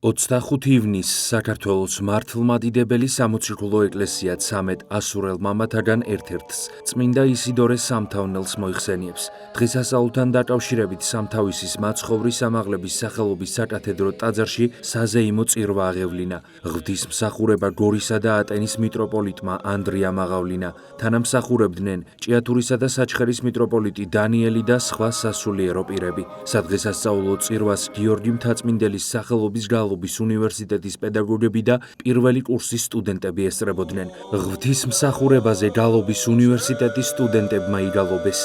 25 ივნისს საქართველოს მართლმადიდებელი სამოციქულო ეკლესია ცამეტ ასურელ მამათაგან ერთ-ერთს, წმინდა ისიდორე სამთავნელს მოიხსენიებს. დღესასწაულთან დაკავშირებით სამთავისის მაცხოვრის ამაღლების სახელობის საკათედრო ტაძარში საზეიმო წირვა აღევლინა. ღვთისმსახურება გორისა და ატენის მიტროპოლიტმა ანდრია მაღავლინა. თანამსახურებდნენ ჭიათურისა და საჩხერის მიტროპოლიტი დანიელი და სხვა სასულიერო პირები. სადღესასწაულო წირვას გიორგი მთაწმინდელის სახელობის უნივერსიტეტის პედაგოგები და პირველი კურსის სტუდენტები ესწრებოდნენ. ღვთისმსახურებაზე გალობის უნივერსიტეტის სტუდენტებმა იგალობეს.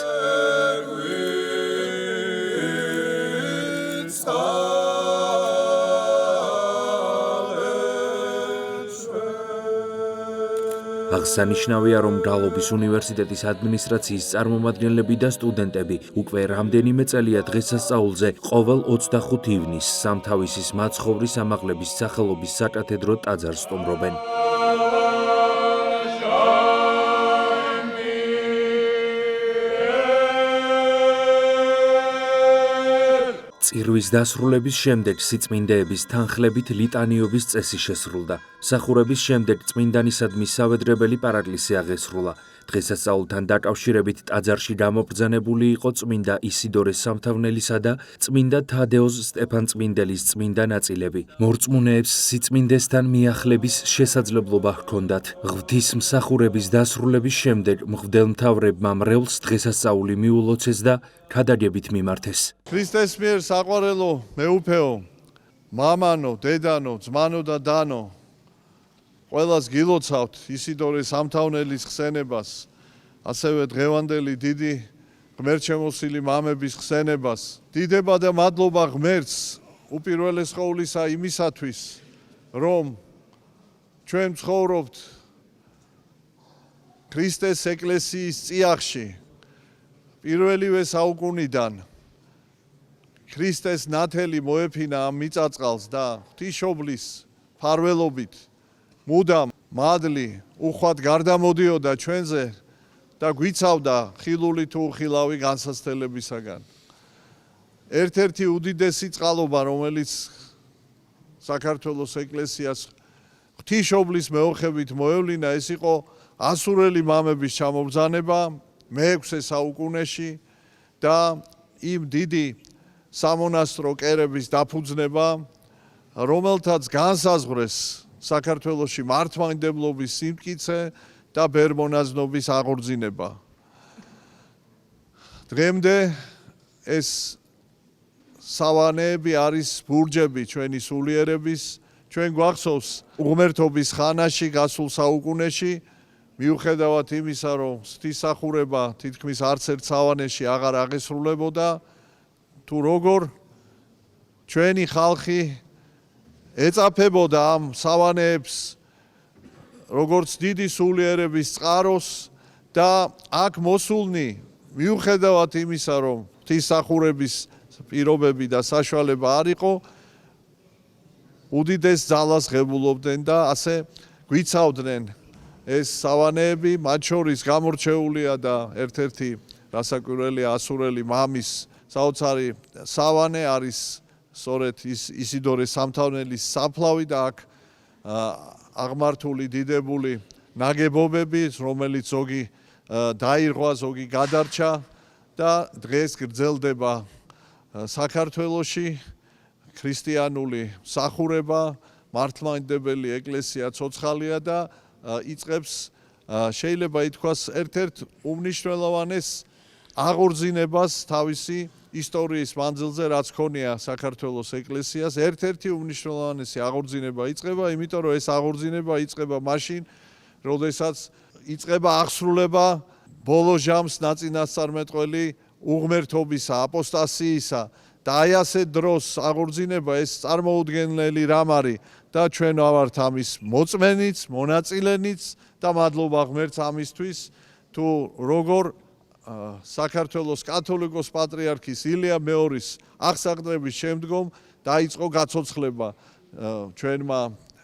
აღსანიშნავია, რომ გალობის უნივერსიტეტის ადმინისტრაციის წარმომადგენლები და სტუდენტები უკვე რამდენიმე წელია დღესასწაულზე ყოველ 25 ივნისს სამთავისის მაცხოვრის ამაღლების სახელობის საკათედრო ტაძარს სტუმრობენ. წირვის დასრულების შემდეგ სიწმინდეების თანხლებით ლიტანიობის წესი შესრულდა. სახურების შემდეგ წმინდანისადმი სავედრებელი პარაკლისი აღესრულა. დღესასწაულთან დაკავშირებით ტაძარში გამობრძანებული იყო წმინდა ისიდორე სამთავნელისა და წმინდა თადეოზ სტეფანწმინდელის წმინდა ნაწილები. მორწმუნეებს სიწმინდესთან მიახლების შესაძლებლობა ჰქონდათ. ღვთისმსახურების დასრულების შემდეგ მღვდელმთავრებმა მრევლს დღესასწაული მიულოცეს და ქადაგებით მიმართეს. ქრისტეს მიერ საყვარელო მეუფეო, მამანო, დედანო, ძმანო და დანო, ყველას გილოცავთ ისიდორე სამთავნელის ხსენებას, ასევე დღევანდელი დიდი ღმერთშემოსილი მამების ხსენებას. დიდება და მადლობა ღმერთს უპირველეს ყოვლისა იმისათვის, რომ ჩვენ ცხოვრობთ ქრისტეს ეკლესიის წიაღში. პირველივე საუკუნიდან ქრისტეს ნათელი მოეფინა ამ მიწაწყალს და ღვთისმშობლის ფარველობით მუდამ მადლი უხვად გარდამოდიოდა ჩვენზე და გვიცავდა ხილული თუ უხილავი განსაცდელებისაგან. ერთ-ერთი უდიდესი წყალობა, რომელიც საქართველოს ეკლესიას ღვთისმშობლის მეოხებით მოევლინა, ეს იყო ასურელი მამების ჩამობრძანება მე-6 საუკუნეში და იმ დიდი სამონასტრო კერების დაფუძნება, რომელთაც განსაზღვრეს საქართველოში მართლმადიდებლობის სიმტკიცე და ბერმონაზნობის აღორძინება. დღემდე ეს სავანეები არის ბურჯები ჩვენი სულიერების. ჩვენ გვახსოვს უღმერთობის ხანაში გასულ საუკუნეში, მიუხედავად იმისა, რომ ღვთისმსახურება თითქმის არც ერთ სავანეში აღარ აღესრულებოდა, თუ როგორ ჩვენი ხალხი ეწაფებოდა ამ სავანეებს როგორც დიდი სულიერების წყაროს და აქ მოსულნი, მიუხედავად იმისა, რომ ღვთისმსახურების პირობები და საშუალება არ იყო, უდიდეს ძალას ღებულობდნენ და ასე გვიცავდნენ ეს სავანეები. მათ შორის გამორჩეულია და ერთ-ერთი რასაკვირველია ასურელი მამის საოცარი სავანე არის სწორედ ისიდორე სამთავნელის საფლავი და აქ აღმართული დიდებული ნაგებობები, რომელიც ზოგი დაირღვა, ზოგი გადარჩა და დღეს გრძელდება საქართველოში ქრისტიანული მსახურება. მართლმადიდებელი ეკლესია ცოცხალია და იწყებს, შეიძლება ითქვას, ერთ-ერთ უმნიშვნელოვანეს აღორძინებას თავისი ისტორიის მანძილზე, რაც ქონია საქართველოს ეკლესიას. ერთ-ერთი უმნიშვნელოვანესი აღორძინება იწყება, იმიტომ რომ ეს აღორძინება იწყება მაშინ, როდესაც იწყება აღსრულება ბოლო ჟამს ნაწინასწარმეტყველი უღმერთობისა, აპოსტასიისა და აი ასე დროს აღორძინება ეს წარმოუდგენელი რამ არის და ჩვენ ვართ ამის მოწმენიც, მონაწილენიც და მადლობა ღმერთს ამისთვის, თუ როგორ საქართველოს კათოლიკოს პატრიარქის ილია მეორის აღსაყდრების შემდგომ დაიწყო გაცოცხლება ჩვენმა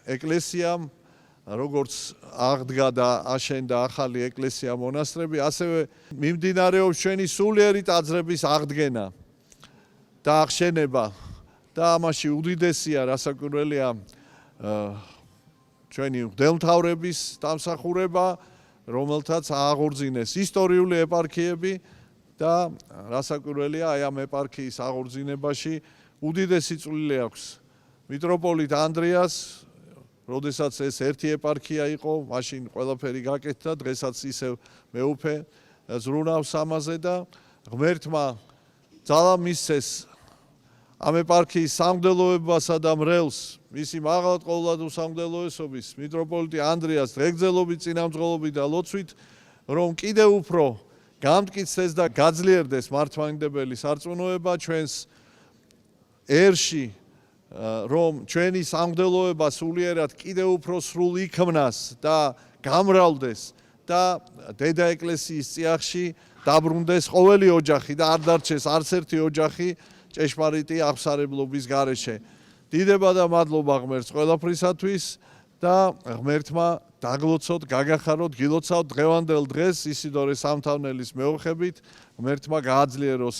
ეკლესიამ, როგორც აღდგა და აშენდა ახალი ეკლესია მონასტრები, ასევე მიმდინარეობს ჩვენი სულიერი ტაძრების აღდგენა და აღშენება და ამაში უდიდესია რასაკვირველია ჩვენი მღვდელმთავრების დამსახურება, რომელთაც აღორძინეს ისტორიული ეპარქიები და რასაკვირველია აი ამ ეპარქიის აღორძინებაში უდიდესი წვლილი აქვს მიტროპოლიტ ანდრიას, როდესაც ეს ერთი ეპარქია იყო, მაშინ ყველაფერი გაკეთდა, დღესაც ისევ მეუფე ზრუნავს ამაზე და ღმერთმა ძალა მისცეს ამ ეპარქიის სამღვდელოებასა და მრევლს, მისი მაღალად ყოვლად უსამღვდელოესობის მიტროპოლიტი ანდრიას დღეგრძელობით, წინამძღოლობით და ლოცვით, რომ კიდევ უფრო გამტკიცდეს და გაძლიერდეს მართლმადიდებელი სარწმუნოება ჩვენს ერში, რომ ჩვენი სამღვდელოება სულიერად კიდევ უფრო სრულ იქმნას და გამრავლდეს და დედა ეკლესიის წიაღში დაბრუნდეს ყოველი ოჯახი და არ დარჩეს არც ერთი ოჯახი ჭეშმარიტი აღსარებლობის გარეშე. დიდება და მადლობა ღმერთს ყველაფრისათვის და ღმერთმა დაგლოცოთ, გაგახაროთ, გილოცავთ დღევანდელ დღეს ისიდორე სამთავნელის მეოხებით, ღმერთმა გააძლიეროს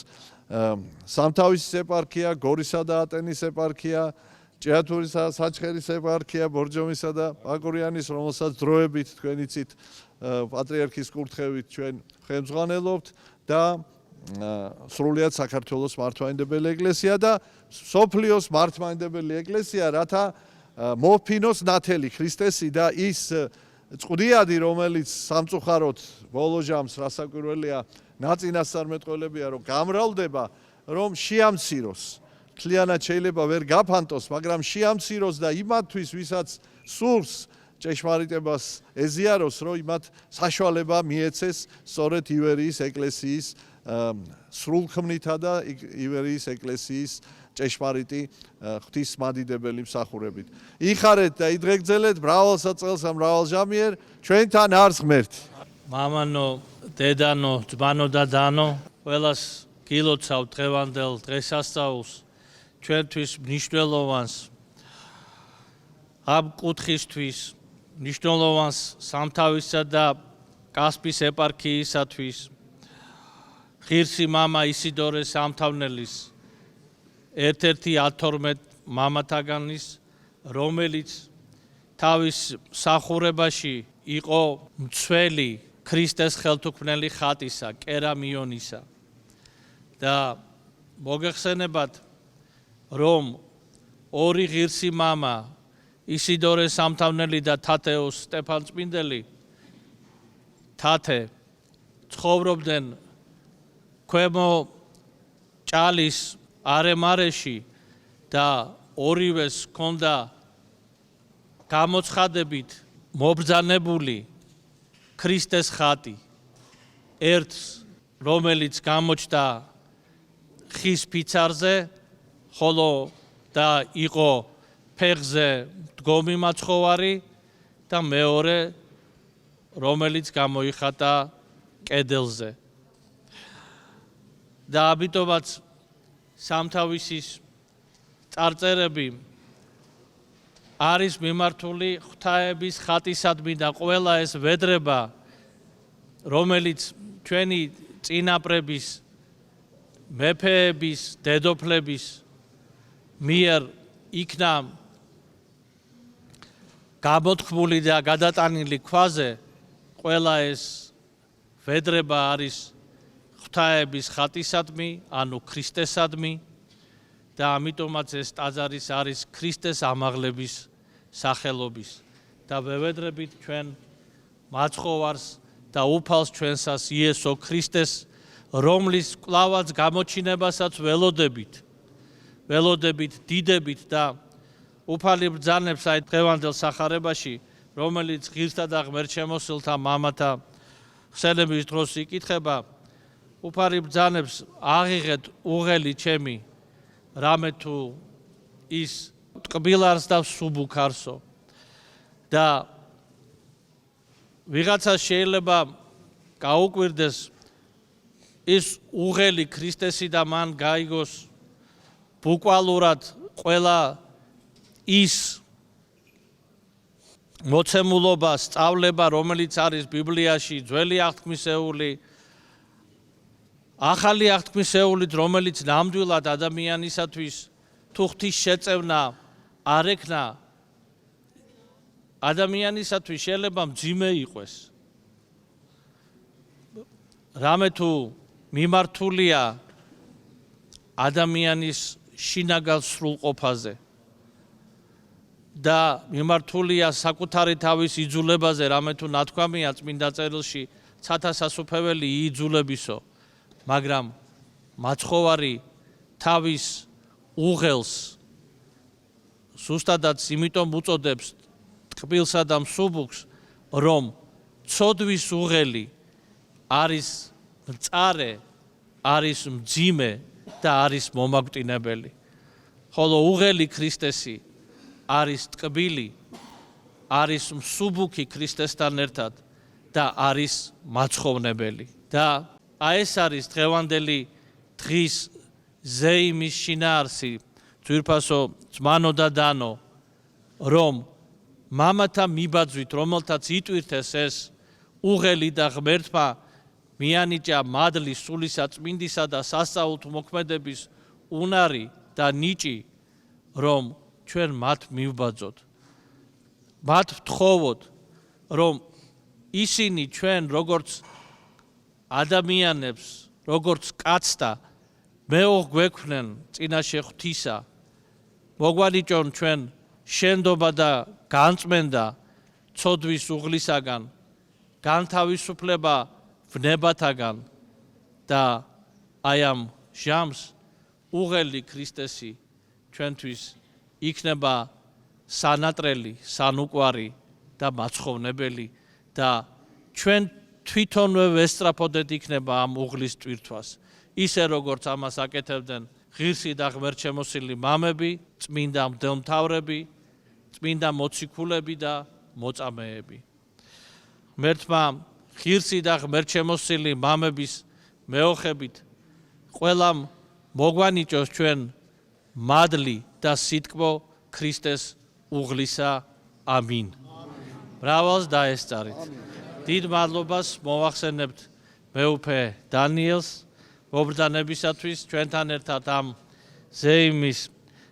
სამთავისის ეპარქია, გორისა და ატენის ეპარქია, ჭიათურისა და საჩხერის ეპარქია, ბორჯომისა და ბაკურიანის, რომელსაც დროებით თქვენ იცით პატრიარქის კურთხევით ჩვენ ხელმძღვანელობთ და სრულიად საქართველოს მართლმადიდებელი ეკლესია და სოფლიოს მართლმადიდებელი ეკლესია, რათა მოფინოს ნათელი ქრისტესი და ის წყდიადი, რომელიც სამწუხაროდ ბოლო ჟამს რასაკვირველია ნაწინასწარმეტყველებია, რომ გამრავლდება, რომ შეამციროს. მთლიანად შეიძლება ვერ გაფანტოს, მაგრამ შეამციროს და იმათთვის, ვისაც სურს ჭეშმარიტებას ეზიაროს, რომ იმათ საშუალება მიეცეს სწორედ ივერიის ეკლესიის სრულქმნითა და ივერიის ეკლესიის ჭეშმარიტი ღვთისმადიდებელი მსახურებით. იხარეთ და იდღეგრძელეთ მრავალსა წელს და მრავალჟამიერ ჩვენთან არს ღმერთი. მამანო, დედანო, ძმანო და დანო, ყველას გილოცავ დღევანდელ დღესასწაულს, ჩვენთვის მნიშვნელოვანს ამ კუთხისთვის, მნიშვნელოვანს სამთავისსა და კასპის ეპარქიისათვის, ღირსი მამა ისიდორე სამთავნელის ერთ-ერთი 12 მამათაგანის, რომელიც თავის მსახურებაში იყო მცველი ქრისტეს ხელთუქმნელი ხატისა, კერამიონისა და მოგეხსენებათ, რომ ორი ღირსი მამა, ისიდორე სამთავნელი და თათეოს სტეფანწმინდელი, თათე ცხოვრობდნენ ქვემო ჭალის არემარეში და ორივეს ჰქონდა გამოცხადებით მობრძანებული ქრისტეს ხატი. ერთს, რომელიც გამოჩნდა ხის ფიცარზე, ხოლო და იყო ფეხზე მდგომი მაცხოვარი და მეორე, რომელიც გამოიხატა კედელზე. და ამიტომაც სამთავისის წარწერები არის მიმართული ღვთაების ხატისადმი და ყველა ეს ვედრება, რომელიც ჩვენი წინაპრების, მეფეების, დედოფლების მიერ იქნა გამოთქმული და გადატანილი ქვაზე, ყველა ეს ვედრება არის ღვთაების ხატისადმი, ანუ ქრისტესადმი და ამიტომაც ეს ტაძარის არის ქრისტეს ამაღლების სახელობის და ვევედრებით ჩვენ მაცხოვარს და უფალს ჩვენსას იესო ქრისტეს, რომლის კვლავაც გამოჩინებასაც ველოდებით, დიდებით და უფალი ბრძანებს აი დღევანდელ სახარებაში, რომელიც ღირსთა და ღმერთშემოსილთა მამათა ხსენების დროს იკითხება, უფალი ბრძანებს აღიღეთ უღელი ჩემი, რამე თუ ის ტკბილარს და სუბუქარსო და ვიღაცას შეიძლება გაუკვირდეს ის უღელი ქრისტესი და მან გაიგოს ბუკვალურად ყველა ის მოცემულობა, სწავლება, რომელიც არის ბიბლიაში, ძველი აღთქმისეული, ახალი აღთქმისეულით, რომელიც ნამდვილად ადამიანისათვის თუ ღვთის შეწევნა არ ექნა ადამიანისათვის შეიძლება მძიმე იყოს. რამე თუ მიმართულია ადამიანის შინაგან სრულყოფაზე და მიმართულია საკუთარი თავის იძულებაზე, რამე თუ ნათქვამია წმინდა წერილში ცათა სასუფეველი იძულებისო, მაგრამ მაცხოვარი თავის უღელს ზუსტადაც იმიტომ უწოდებს ტკბილსა და მსუბუქს, რომ ცოდვის უღელი არის მწარე, არის მძიმე და არის მომაგვტინებელი. ხოლო უღელი ქრისტესი არის ტკბილი, არის მსუბუქი ქრისტესთან ერთად და არის მაცხოვრებელი. და ეს არის დღევანდელი დღის ზეიმის შინაარსი, ძვირფასო ძმანო და დანო, რომ მამათა მიბაძვით, რომელთაც იტვირთეს ეს უღელი და ღმერთმა მიანიჭა მადლი, სულისა, წმინდისა და სასწაულთო მოქმედების უნარი და ნიჭი, რომ ჩვენ მათ მივბაძოთ. მათ ვთხოვოთ, რომ ისინი ჩვენ როგორც ადამიანებს, როგორც კაცთა მეოღ გვექვნენ წინაშე ღვთისა, მოგვანიჭონ ჩვენ შენდობა და განწმენდა ცოდვის უღლისაგან, განთავისუფლება ვნებათაგან და აი ამ ჟამს უღელი ქრისტესი ჩვენთვის იქნება სანატრელი, სანუკვარი და მაცხოვრებელი და ჩვენ თვითონვე ვესწრაფოდეთ იქნება ამ უღლის ტვირთვას. ისე როგორც ამას აკეთებდნენ ღირსი და ღმერთშემოსილი მამები, წმინდა მღვდელმთავრები, წმინდა მოციქულები და მოწამეები. ღმერთმა ღირსი და ღმერთშემოსილი მამების მეოხებით ყველამ მოგვანიჭოს ჩვენ მადლი და სიტკბო ქრისტეს უღლისა. ამინ. მრავალს დაესწარით. დიდ მადლობას მოვახსენებთ მეუფე დანიელს მობრძანებისათვის, ჩვენთან ერთად ამ ზეიმის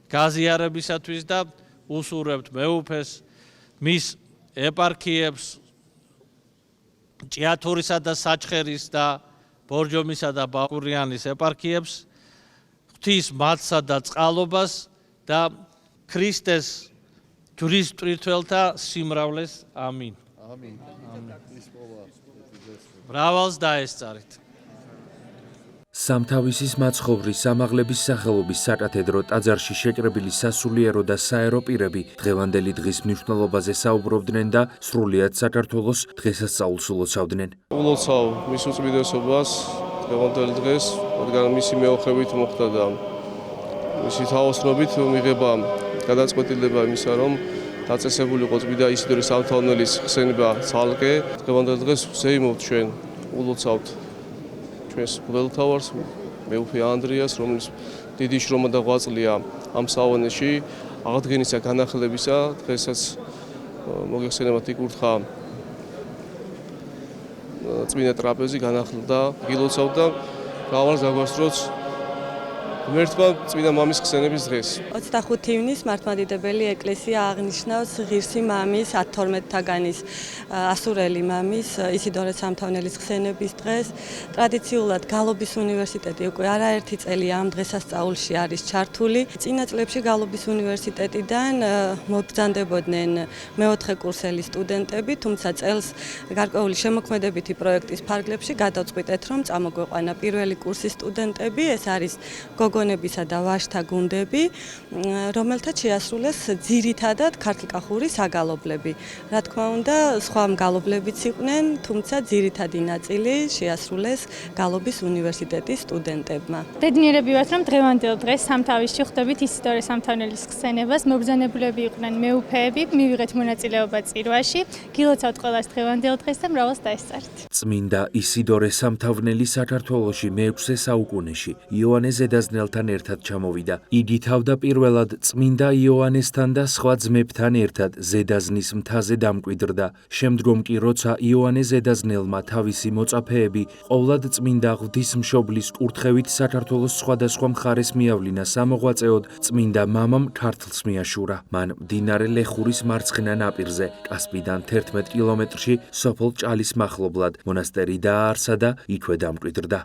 გაზიარებისათვის და უსურვებთ მეუფეს, მის ეპარქიებს, ჭიათურისა და საჩხერის და ბორჯომისა და ბაკურიანის ეპარქიებს, ღვთის მადლსა და წყალობას და ქრისტეს ჯვრის მტვირთველთა სიმრავლეს. ამინ. ამინ. მრავალს დაესწარით. სამთავისის მაცხოვრის სამაღლების სახელობის საკათედრო ტაძარში შეკრებილი სასულიერო და საერო პირები დღევანდელი დღის მნიშვნელობაზე საუბრობდნენ და სრულიად საქართველოს დღესასწაულს ულოცავდნენ. ულოცავ მის უწმინდესობას დღევანდელ დღეს, რადგან მისი მეოხებით მოხდა და მისი თაოსნობით მიღება გადაწყვეტილება იმისა, რომ დაწესებული იყო წმინდა ისიდორის სამთავნელის ხსენება ცალკე. დღევანდელ დღეს ვზეიმობთ ჩვენ, ულოცავთ ჩვენს მღვდელმთავარს, მეუფე ანდრიას, რომელიც დიდი შრომა და ღვაწლია ამ საავანეში აღდგენისა, განახლებისა. დღესაც მოგეხსენებათ იკურთხა წმინდა ტრაპეზი, განახლდა, გილოცავდა მრავალ ზაგვასწროს ღმერთმა წმინდა მამის ხსენების დღეს. 25 ივნის მართლმადიდებელი ეკლესია აღნიშნავს ღირსი მამის 12-თაგანის ასურელი მამის ისიდორე სამთავნელის ხსენების დღეს. ტრადიციულად გალობის უნივერსიტეტი უკვე არაერთი წელი ამ დღესასწაულში არის ჩართული. წინა წლებში გალობის უნივერსიტეტიდან მობრძანდებოდნენ მეოთხე კურსელი სტუდენტები, თუმცა წელს გარკვეული შემოქმედებითი პროექტის ფარგლებში გადავწყვიტეთ, რომ წამოგვეყვანა პირველი კურსის სტუდენტები. ეს არის გოგონებისა და ვაჟთა გუნდები, რომელთაც შეასრულეს ძირითადად ქართლ-კახური საგალობლები. რა თქმა უნდა, სხვა მგალობლებიც იყვნენ, თუმცა ძირითადი ნაწილი შეასრულეს გალობის უნივერსიტეტის სტუდენტებმა. ბედნიერები ვართ, რომ დღევანდელ დღეს სამთავისში ხვდებით ისიდორე სამთავნელის ხსენებას. მობრძანებულები იყვნენ მეუფეები, მივიღეთ მონაწილეობა წირვაში. გილოცავთ ყველას დღევანდელ დღეს და მრავალს დაესწარით. წმინდა ისიდორე სამთავნელი საქართველოში მე-6 საუკუნეში იოანე ზედაზნელის მღვდელთან ერთად ჩამოვიდა. იგი თავდაპირველად წმინდა იოანესთან და სხვა ძმებთან ერთად ზედაზნის მთაზე დამკვიდრდა. შემდგომ კი როცა იოანე ზედაზნელმა თავისი მოწაფეები ყოვლად წმინდა ღვთისმშობლის კურთხევით საქართველოს სხვადასხვა მხარეს მიავლინა სამოღვაწეოდ, წმინდა მამამ ქართლს მიაშურა. მან მდინარე ლეხურის მარცხენა ნაპირზე, კასპიდან 11 კილომეტრში, სოფელ ჭალის მახლობლად მონასტერი დააარსა და იქვე დამკვიდრდა.